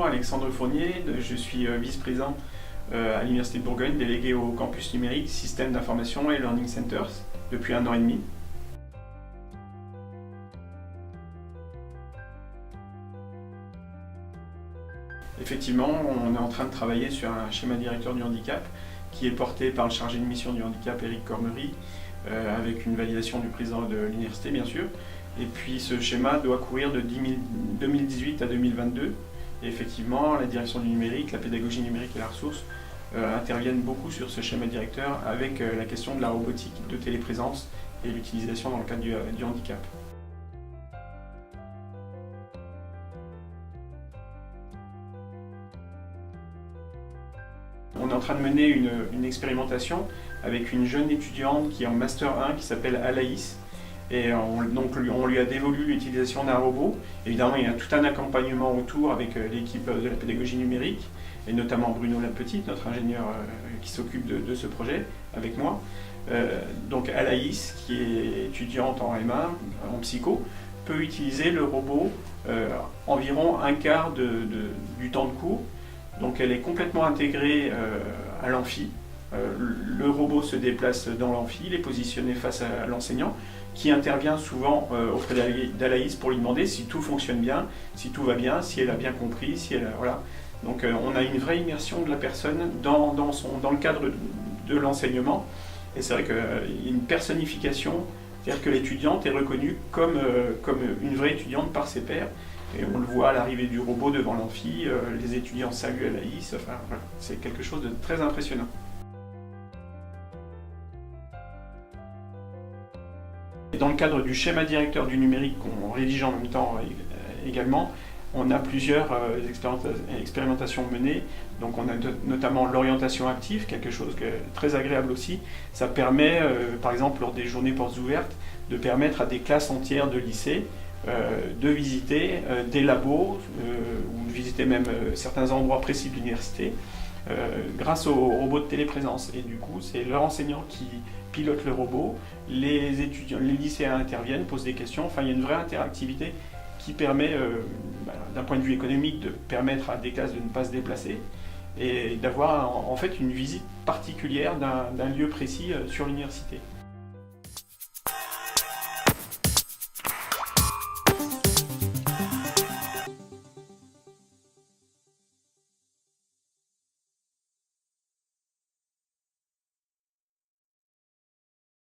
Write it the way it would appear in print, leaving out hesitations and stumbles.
Bonjour, Alexandre Fournier, je suis vice-président à l'Université de Bourgogne, délégué au campus numérique, système d'information et learning centers depuis 1 an et demi. Effectivement, on est en train de travailler sur un schéma directeur du handicap qui est porté par le chargé de mission du handicap, Éric Cormery, avec une validation du président de l'université bien sûr. Et puis ce schéma doit courir de 2018 à 2022. Et effectivement, la direction du numérique, la pédagogie numérique et la ressource interviennent beaucoup sur ce schéma directeur avec la question de la robotique de téléprésence et l'utilisation dans le cadre du handicap. On est en train de mener une expérimentation avec une jeune étudiante qui est en Master 1 qui s'appelle Alaïs. Et on lui a dévolu l'utilisation d'un robot. Évidemment, il y a tout un accompagnement autour avec l'équipe de la pédagogie numérique, et notamment Bruno Lapetite, notre ingénieur qui s'occupe de ce projet, avec moi. Donc Alaïs, qui est étudiante en M1, en psycho, peut utiliser le robot environ un quart du temps de cours. Donc elle est complètement intégrée à l'amphi. Le robot se déplace dans l'amphi, il est positionné face à l'enseignant, qui intervient souvent auprès d'Alaïs pour lui demander si tout fonctionne bien, si tout va bien, si elle a bien compris, si elle a, voilà. Donc on a une vraie immersion de la personne dans le cadre de l'enseignement. Et c'est vrai qu'il y a une personnification, c'est-à-dire que l'étudiante est reconnue comme une vraie étudiante par ses pairs. Et on le voit à l'arrivée du robot devant l'amphi, les étudiants saluent Alaïs, enfin voilà, c'est quelque chose de très impressionnant. Dans le cadre du schéma directeur du numérique qu'on rédige en même temps également, on a plusieurs expérimentations menées. Donc on a notamment l'orientation active, quelque chose de très agréable aussi. Ça permet, par exemple, lors des journées portes ouvertes, de permettre à des classes entières de lycée de visiter des labos ou de visiter même certains endroits précis de l'université grâce au robot de téléprésence. Et du coup, c'est leur enseignant qui pilote le robot, les étudiants, les lycéens interviennent, posent des questions. Enfin, il y a une vraie interactivité qui permet, d'un point de vue économique, de permettre à des classes de ne pas se déplacer et d'avoir en fait une visite particulière d'un lieu précis sur l'université.